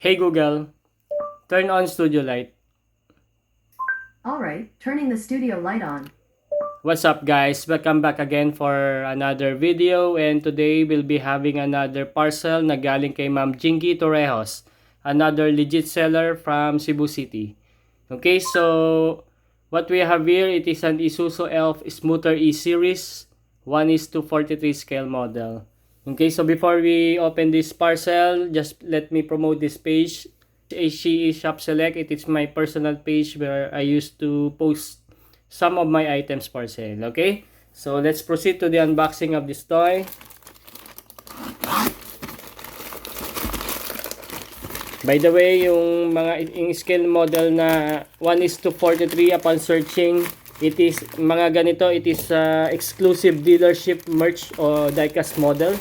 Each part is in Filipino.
Hey Google, turn on studio light. Alright, turning the studio light on. What's up guys? Welcome back again for another video, and today we'll be having another parcel na galing kay Ma'am Jingy Torrejos, another legit seller from Cebu City. Okay, so what we have here, it is an Isuzu Elf Smoother E-Series 1:43 scale model. Okay, so before we open this parcel, just let me promote this page. HCE Shop Select, it is my personal page where I used to post some of my items for sale. Okay, so let's proceed to the unboxing of this toy. By the way, yung scale model na 1:43, upon searching, it is mga ganito, it is exclusive dealership merch o diecast model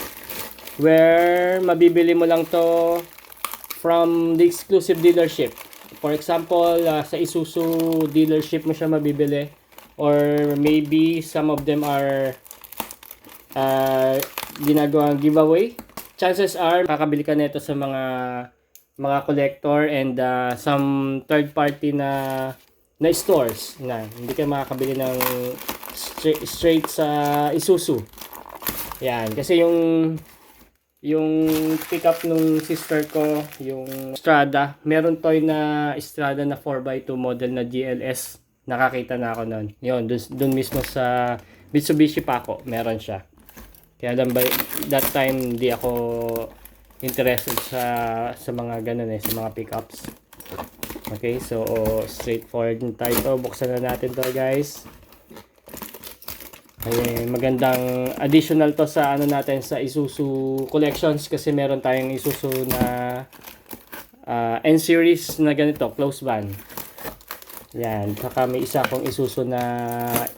where mabibili mo lang to from the exclusive dealership. For example, sa Isuzu dealership mo siya mabibili, or maybe some of them are ginagawang giveaway. Chances are kakabili ka nito sa mga collector and some third party na stores na hindi ka makakabili ng straight sa Isuzu. Yan, kasi yung pickup nung sister ko, yung Strada, meron toy na Strada na 4x2 model na GLS. Nakakita na ako nun. Yun, dun mismo sa Mitsubishi Paco, meron siya. Kaya lang by that time, hindi ako interested sa mga ganun sa mga pickups. Okay, so straightforward na tayo to. Buksan na natin to guys. Ay, magandang additional to sa natin sa Isuzu collections, kasi meron tayong Isuzu na N-series na ganito, close van. Yan, saka may isa akong Isuzu na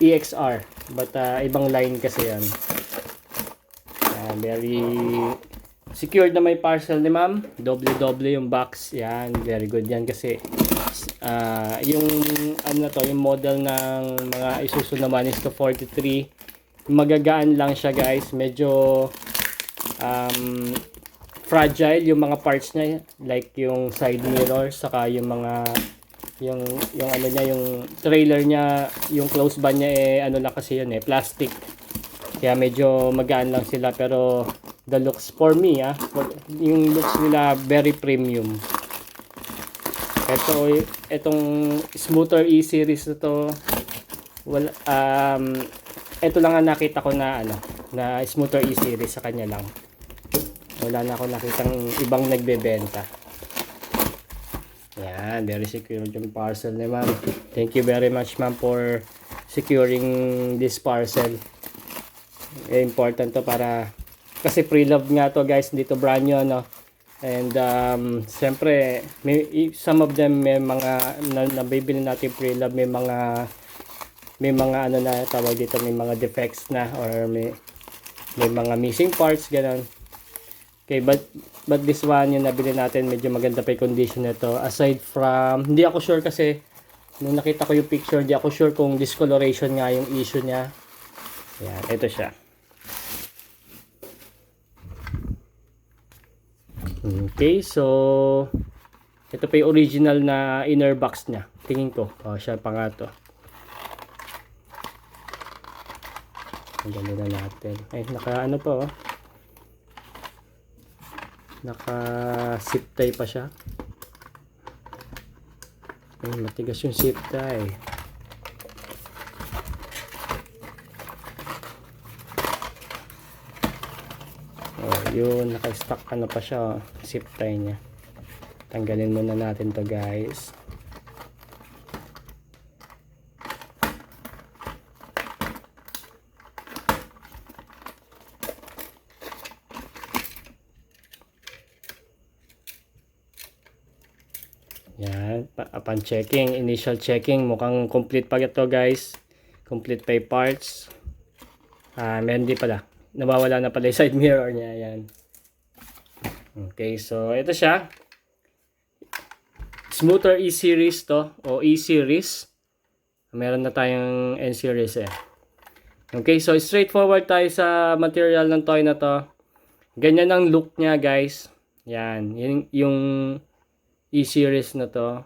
EXR, but ibang line kasi yan. Very secured na may parcel ni ma'am, doble yung box. Yan, very good yan kasi yung yung model ng mga Isuzu naman is to 43, magagaan lang siya guys, medyo fragile yung mga parts niya, like yung side mirror, saka yung mga yung yung trailer niya, yung close van niya lang kasi yun plastic, kaya medyo magaan lang sila. Pero the looks for me yung looks nila very premium. Itong Smoother E-Series na to, wala, ito lang ang nakita ko na na Smoother E-Series, sa kanya lang. Wala na ako nakitang ibang nagbebenta. Yan, very secure yung parcel ni ma'am. Thank you very much ma'am for securing this parcel. Important to, para kasi pre-love nga to guys, dito brand new and siyempre some of them may mga nabibili natin pre-love, may mga na tawag dito, may mga defects na, or may mga missing parts ganon. Okay, but this one yung nabili natin, medyo maganda pa yung condition nito. Aside from, hindi ako sure kasi nung nakita ko yung picture, hindi ako sure kung discoloration nga yung issue niya. Yan, ito siya. Okay, so ito pa yung original na inner box niya. Tingin ko, siya pa nga to. Ang ganda na natin. Ay, naka pa naka zip tie pa siya. Ay, matigas yung zip tie. Yun, naka-stock pa siya, zip tie niya. Tanggalin muna natin to guys. Yan, upon checking, initial checking, mukhang complete pa ito guys. Complete pa yung parts. Meron din pala, nawawala na pala yung side mirror niya. Yan. Okay, so ito siya. Smoother E-Series to, o E-Series. Meron na tayong N-Series Okay, so straightforward tayo sa material ng toy na to. Ganyan ang look niya guys. Yan, yung E-Series na to.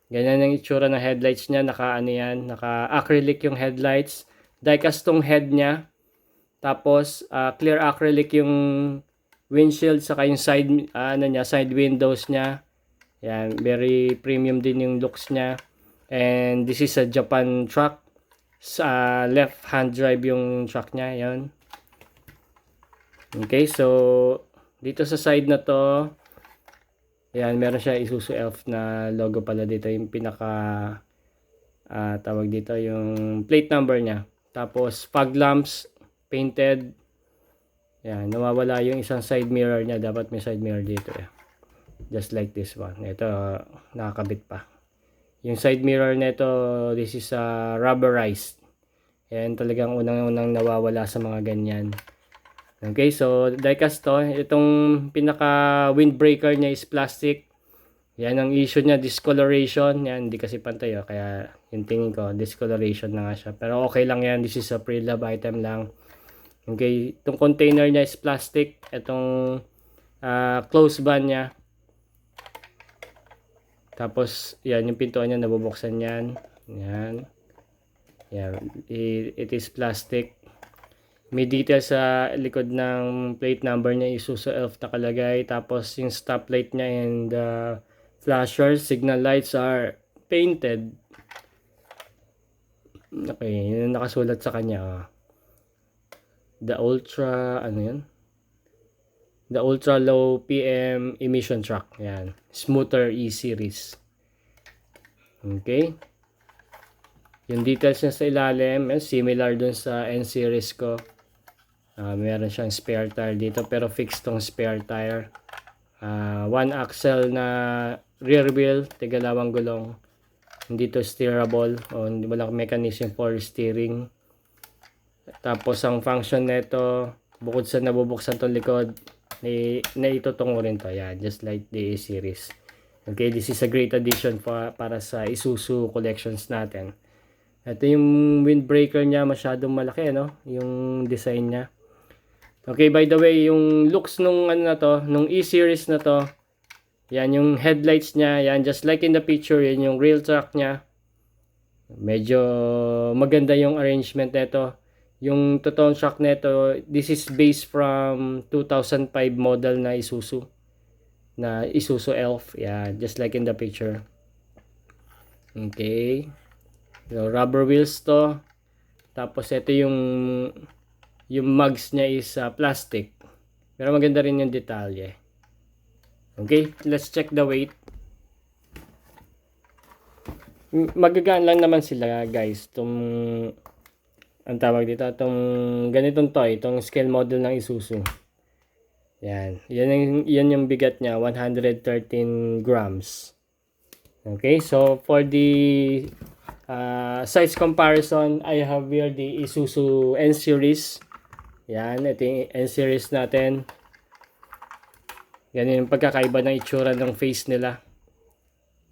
Ganyan ang itsura ng headlights niya. Naka-acrylic yung headlights. Die-cast tong head niya. Tapos, clear acrylic yung windshield saka yung side windows niya. Yan, very premium din yung looks niya. And this is a Japan truck. Sa left-hand drive yung truck niya. Yan. Okay, so dito sa side na to, yan, meron siya Isuzu Elf na logo pala dito. Yung pinaka tawag dito, yung plate number niya. Tapos fog lamps painted. Yan, nawawala yung isang side mirror niya. Dapat may side mirror dito. Just like this one. Ito, nakakabit pa. Yung side mirror nito, this is rubberized. Yan, talagang unang-unang nawawala sa mga ganyan. Okay, so die-cast to. Itong pinaka windbreaker niya is plastic. Yan ang issue niya, discoloration. Yan, hindi kasi pantay. Kaya yung tingin ko, discoloration na nga siya. Pero okay lang yan. This is a pre-love item lang. Okay, itong container niya is plastic. Itong close ban niya. Tapos, yan, yung pintuan niya, nabubuksan yan. Yan. Yan, it is plastic. May details sa likod ng plate number niya, Isuzu Elf nakalagay. Tapos yung stoplight niya and flashers, signal lights are painted. Okay, yun nakasulat sa kanya. The Ultra, ano yun? The Ultra Low PM Emission Truck. Yan. Smoother E-Series. Okay. Yung details niya sa ilalim, similar dun sa N-Series ko. Meron siyang spare tire dito pero fixed tong spare tire. One axle na rear wheel, tigalawang gulong. Hindi to steerable o walang mechanism for steering. Tapos ang function nito, bukod sa nabubuksan tong likod, na itutungo rin to. Yan, just like the A-Series. Okay, this is a great addition para sa Isuzu collections natin. Ito yung windbreaker niya, masyadong malaki, no? Yung design niya. Okay, by the way, yung looks nung nung E-Series na to, yan yung headlights niya, yan just like in the picture, yan yung real truck niya. Medyo maganda yung arrangement nito. Yung totoong truck nito, this is based from 2005 model na Isuzu Elf. Yan, just like in the picture. Okay. So, rubber wheels to. Tapos ito yung mugs niya is plastic. Pero maganda rin yung detalye. Okay, let's check the weight. Magagaan lang naman sila, guys. Ang tawag dito, itong ganitong toy, itong scale model ng Isuzu. Yan. Yan yung bigat niya, 113 grams. Okay, so for the size comparison, I have here the Isuzu N-Series. Yan, ito yung N-Series natin. Yan yung pagkakaiba ng itsura ng face nila.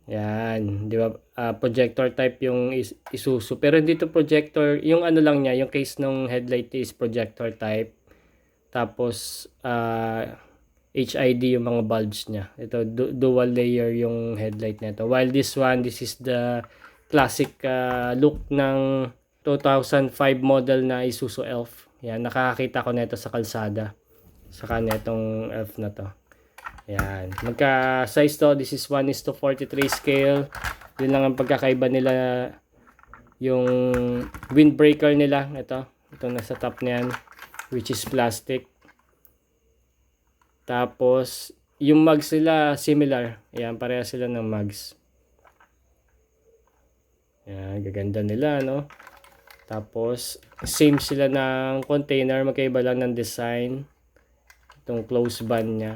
Yan, di ba? Projector type yung Isuzu. Pero dito projector, yung ano lang niya, yung case ng headlight is projector type. Tapos, HID yung mga bulbs niya. Ito, dual layer yung headlight nito. While this is the classic look ng 2005 model na Isuzu Elf. Yan, nakakita ko nito sa kalsada. Saka netong Elf na to. Yan, magka-size to. This is 1:43 scale. Yun lang ang pagkakaiba nila. Yung windbreaker nila, itong nasa top niyan, which is plastic. Tapos, yung mugs sila similar. Yan, pareha sila ng mugs. Yan, gaganda nila, no? Tapos, same sila ng container. Magkaiba lang ng design. Itong close band niya.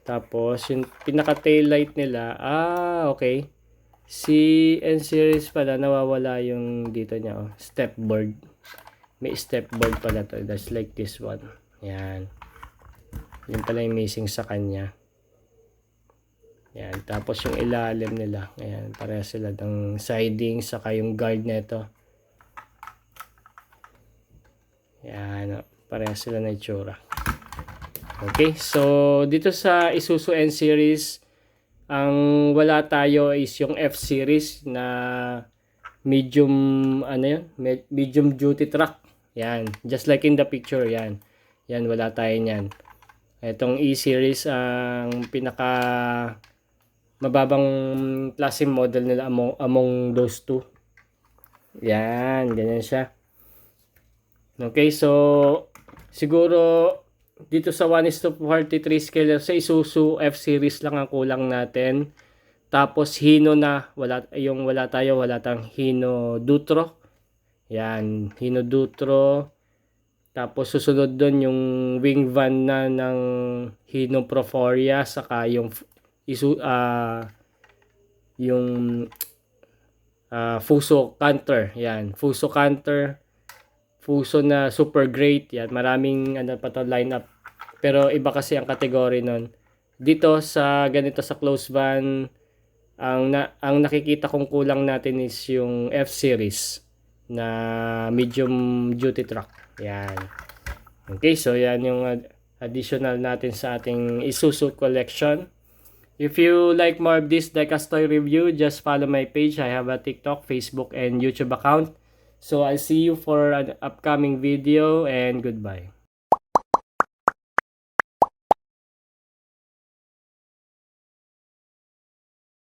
Tapos, yung pinaka-tail light nila, okay. Si N-Series pala, nawawala yung dito niya, step board. May step board pala to. That's like this one. Yan. Yun pala yung missing sa kanya. Yan. Tapos yung ilalim nila. Ayan. Pareha sila ng siding. Saka yung guard nito. Yan. Pareha sila na itsura. Okay. So, dito sa Isuzu N-Series, Ang wala tayo is yung F-Series na medium, ano yun? Medium duty truck. Yan. Just like in the picture, yan. Yan, wala tayo yan. Itong E-Series ang pinaka mababang klase model nila among those two. Yan, ganyan siya. Okay, so siguro dito sa 1:43 scale sa Isuzu F-Series lang ang kulang natin. Tapos Hino na, wala tayong Hino Dutro. Yan, Hino Dutro. Tapos susunod doon yung wing van na ng Hino Proforia, saka yung Fuso Canter. Yan, Fuso Canter. Fuso na super great. Yan, maraming pa to lineup. Pero iba kasi ang category nun. Dito sa ganito sa close van, ang nakikita kong kulang natin is yung F-Series na medium duty truck. Yan. Okay, so yan yung additional natin sa ating Isuzu collection. If you like more of this diecast toy review, just follow my page. I have a TikTok, Facebook, and YouTube account. So I'll see you for an upcoming video, and goodbye.